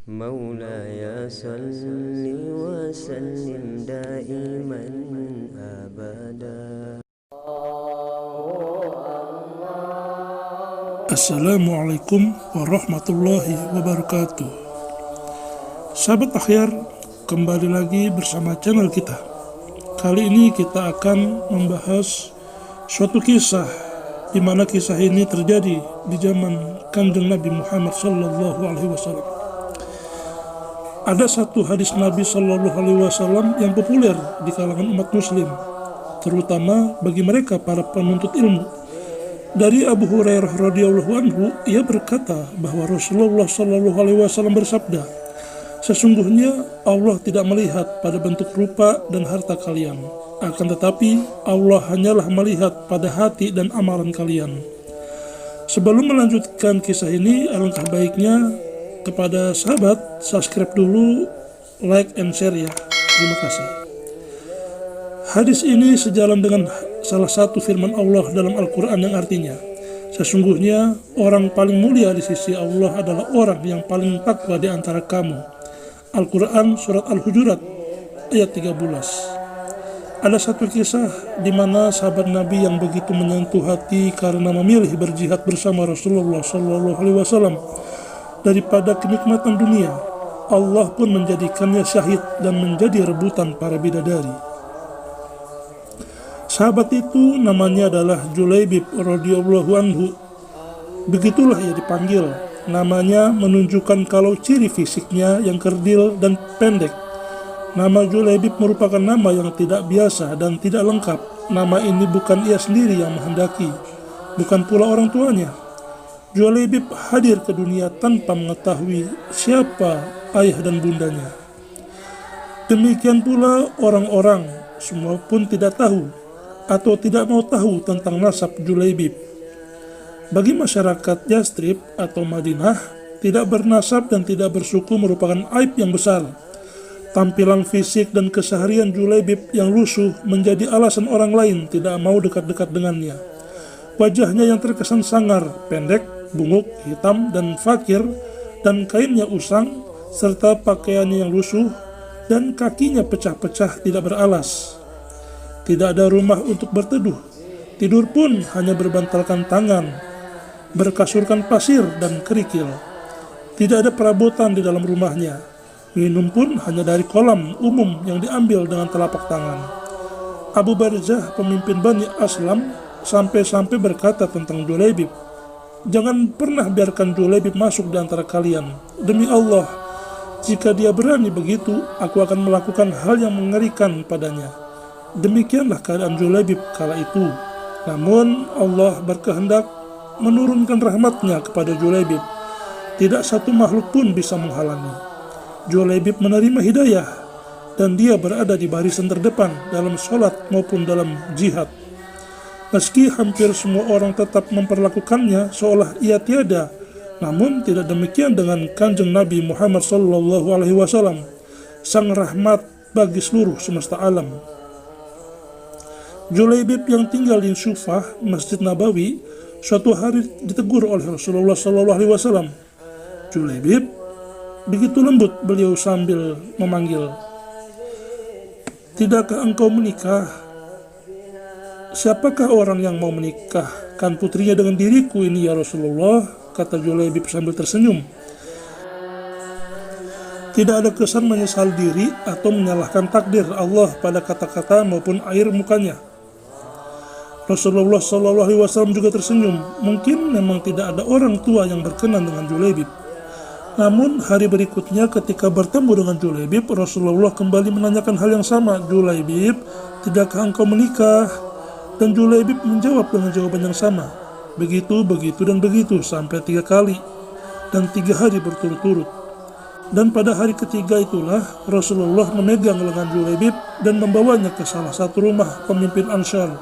مولاي صل وسلم دائما أبدا. Assalamualaikum warahmatullahi wabarakatuh. Sahabat akhyar, kembali lagi bersama channel kita. Kali ini kita akan membahas suatu kisah di mana kisah ini terjadi di zaman Kanjeng Nabi Muhammad sallallahu alaihi wasallam. Ada satu hadis Nabi sallallahu alaihi wasallam yang populer di kalangan umat muslim, terutama bagi mereka para penuntut ilmu. Dari Abu Hurairah radhiyallahu anhu, ia berkata bahwa Rasulullah sallallahu alaihi wasallam bersabda, "Sesungguhnya Allah tidak melihat pada bentuk rupa dan harta kalian, akan tetapi Allah hanyalah melihat pada hati dan amalan kalian." Sebelum melanjutkan kisah ini, alangkah baiknya kepada sahabat subscribe dulu, like and share ya. Terima kasih. Hadis ini sejalan dengan salah satu firman Allah dalam Al-Quran yang artinya, "Sesungguhnya orang paling mulia di sisi Allah adalah orang yang paling takwa di antara kamu." Al-Quran Surat Al-Hujurat ayat 13. Ada satu kisah di mana sahabat Nabi yang begitu menyentuh hati karena memilih berjihad bersama Rasulullah SAW daripada kenikmatan dunia. Allah pun menjadikannya syahid dan menjadi rebutan para bidadari. Sahabat itu namanya adalah Julaibib radhiyallahu anhu. Begitulah ia dipanggil. Namanya menunjukkan kalau ciri fisiknya yang kerdil dan pendek. Nama Julaibib merupakan nama yang tidak biasa dan tidak lengkap. Nama ini bukan ia sendiri yang menghendaki, bukan pula orang tuanya. Julaibib hadir ke dunia tanpa mengetahui siapa ayah dan bundanya. Demikian pula orang-orang semua pun tidak tahu atau tidak mau tahu tentang nasab Julaibib. Bagi masyarakat Yastrib atau Madinah, tidak bernasab dan tidak bersuku merupakan aib yang besar. Tampilan fisik dan keseharian Julaibib yang lusuh menjadi alasan orang lain tidak mau dekat-dekat dengannya. Wajahnya yang terkesan sangar, pendek, bunguk, hitam, dan fakir, dan kainnya usang, serta pakaiannya yang lusuh, dan kakinya pecah-pecah tidak beralas. Tidak ada rumah untuk berteduh. Tidur pun hanya berbantalkan tangan, berkasurkan pasir dan kerikil. Tidak ada perabotan di dalam rumahnya. Minum pun hanya dari kolam umum yang diambil dengan telapak tangan. Abu Barzah, pemimpin Bani Aslam, sampai-sampai berkata tentang Julaibib, "Jangan pernah biarkan Julaibib masuk di antara kalian. Demi Allah, jika dia berani begitu, aku akan melakukan hal yang mengerikan padanya." Demikianlah keadaan Julaibib kala itu. Namun Allah berkehendak menurunkan rahmatnya kepada Julaibib. Tidak satu makhluk pun bisa menghalangi. Julaibib menerima hidayah dan dia berada di barisan terdepan dalam sholat maupun dalam jihad. Meski hampir semua orang tetap memperlakukannya seolah ia tiada, namun tidak demikian dengan Kanjeng Nabi Muhammad SAW, sang rahmat bagi seluruh semesta alam. Julaibib yang tinggal di Sufah, Masjid Nabawi, suatu hari ditegur oleh Rasulullah SAW. "Julaibib," begitu lembut beliau sambil memanggil, "tidakkah engkau menikah?" "Siapakah orang yang mau menikahkan putrinya dengan diriku ini ya Rasulullah?" kata Julaibib sambil tersenyum. Tidak ada kesan menyesal diri atau menyalahkan takdir Allah pada kata-kata maupun air mukanya. Rasulullah SAW juga tersenyum. Mungkin memang tidak ada orang tua yang berkenan dengan Julaibib. Namun hari berikutnya ketika bertemu dengan Julaibib, Rasulullah kembali menanyakan hal yang sama. "Julaibib, tidakkah engkau menikah?" Dan Julaibib menjawab dengan jawaban yang sama. Begitu, dan begitu sampai 3 kali dan 3 hari berturut-turut. Dan pada hari ketiga itulah Rasulullah memegang lengan Julaibib dan membawanya ke salah satu rumah pemimpin Ansar.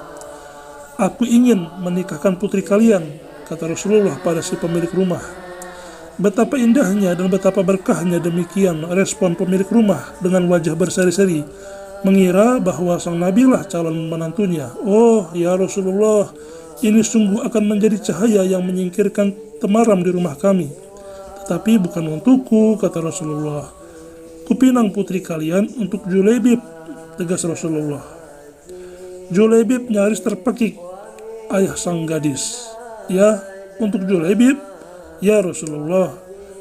"Aku ingin menikahkan putri kalian," kata Rasulullah pada si pemilik rumah. Betapa indahnya dan betapa berkahnya demikian respon pemilik rumah dengan wajah berseri-seri, mengira bahwa sang nabilah calon menantunya. "Oh ya Rasulullah, ini sungguh akan menjadi cahaya yang menyingkirkan temaram di rumah kami." tapi bukan untukku, kata Rasulullah. Kupinang putri kalian untuk Julaibib, tegas Rasulullah. Julaibib nyaris terpekik. Ayah sang gadis, ya, untuk Julaibib? Ya Rasulullah,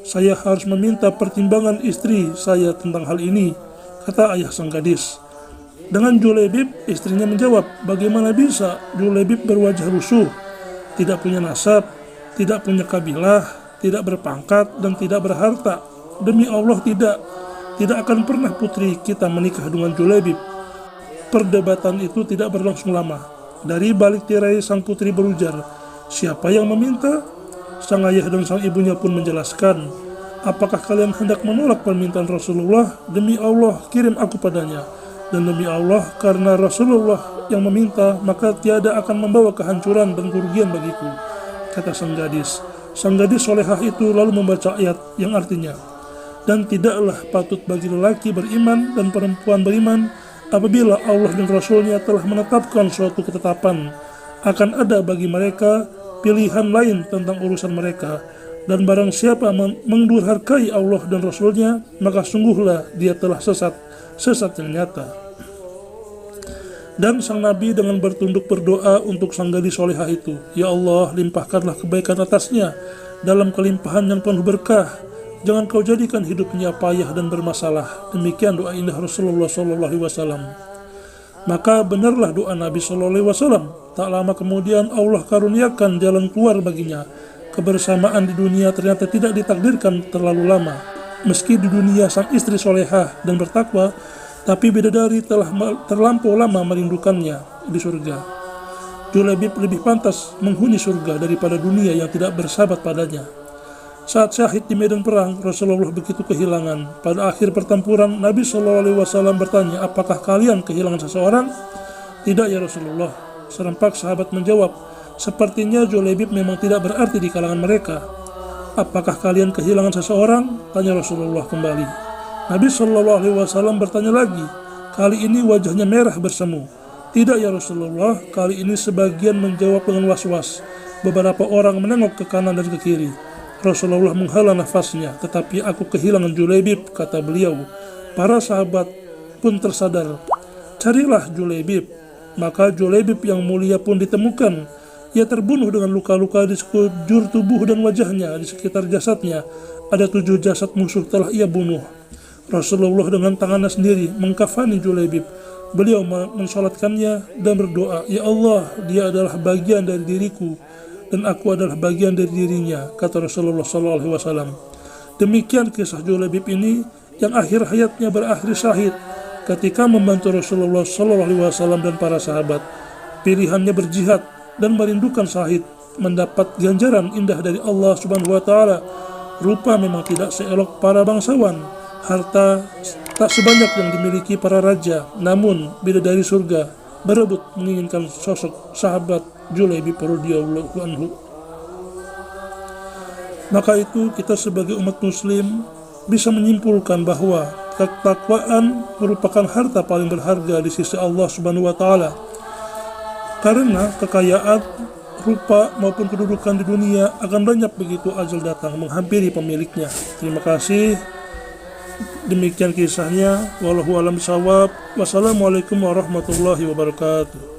saya harus meminta pertimbangan istri saya tentang hal ini, kata ayah sang gadis. Dengan Julaibib, istrinya menjawab, bagaimana bisa Julaibib berwajah rusuh, tidak punya nasab, tidak punya kabilah, tidak berpangkat, dan tidak berharta. Demi Allah tidak akan pernah putri kita menikah dengan Julaibib. Perdebatan itu tidak berlangsung lama. Dari balik tirai sang putri berujar, siapa yang meminta? Sang ayah dan sang ibunya pun menjelaskan, apakah kalian hendak menolak permintaan Rasulullah? Demi Allah, kirim aku padanya. Dan demi Allah, karena Rasulullah yang meminta, maka tiada akan membawa kehancuran dan kerugian bagiku, kata sang gadis. Sang gadis solehah itu lalu membaca ayat yang artinya, dan tidaklah patut bagi lelaki beriman dan perempuan beriman apabila Allah dan Rasulnya telah menetapkan suatu ketetapan, akan ada bagi mereka pilihan lain tentang urusan mereka, dan barang siapa mendurhakai Allah dan Rasulnya, maka sungguhlah dia telah sesat yang nyata. Dan sang Nabi dengan bertunduk berdoa untuk sang gadis solehah itu, ya Allah, limpahkanlah kebaikan atasnya dalam kelimpahan yang penuh berkah, jangan kau jadikan hidupnya payah dan bermasalah. Demikian doa indah Rasulullah SAW. Maka benarlah doa Nabi SAW. Tak lama kemudian Allah karuniakan jalan keluar baginya. Kebersamaan di dunia ternyata tidak ditakdirkan terlalu lama. Meski di dunia sang istri solehah dan bertakwa, tapi bidadari telah terlampau lama merindukannya di surga. Julaibib lebih pantas menghuni surga daripada dunia yang tidak bersahabat padanya. Saat syahid di medan perang, Rasulullah begitu kehilangan. Pada akhir pertempuran, Nabi SAW bertanya, apakah kalian kehilangan seseorang? Tidak ya Rasulullah. Serempak sahabat menjawab, sepertinya Julaibib memang tidak berarti di kalangan mereka. Apakah kalian kehilangan seseorang? Tanya Rasulullah kembali. Nabi SAW bertanya lagi. Kali ini wajahnya merah bersemu. Tidak ya Rasulullah. Kali ini sebagian menjawab dengan was-was. Beberapa orang menengok ke kanan dan ke kiri. Rasulullah menghela nafasnya, tetapi aku kehilangan Julaibib, kata beliau. Para sahabat pun tersadar. Carilah Julaibib. Maka Julaibib yang mulia pun ditemukan. Ia terbunuh dengan luka-luka di sekujur tubuh dan wajahnya. Di sekitar jasadnya ada 7 jasad musuh telah ia bunuh. Rasulullah dengan tangannya sendiri mengkafani Julaibib. Beliau mensolatkannya dan berdoa, ya Allah, dia adalah bagian dari diriku dan aku adalah bagian dari dirinya, kata Rasulullah SAW. Demikian kisah Julaibib ini yang akhir hayatnya berakhir syahid ketika membantu Rasulullah SAW dan para sahabat. Pilihannya berjihad dan merindukan syahid, mendapat ganjaran indah dari Allah Subhanahu wa Ta'ala. Rupa memang tidak seelok para bangsawan, harta tak sebanyak yang dimiliki para raja, namun bidadari surga berebut menginginkan sosok sahabat Julaibib radhiyallahu anhu. Maka itu kita sebagai umat muslim bisa menyimpulkan bahwa ketakwaan merupakan harta paling berharga di sisi Allah Subhanahu wa Ta'ala. Karena kekayaan, rupa maupun kedudukan di dunia akan lenyap begitu ajal datang menghampiri pemiliknya. Terima kasih. Demikian kisahnya. Wallahu a'lam bishawab. Wassalamualaikum warahmatullahi wabarakatuh.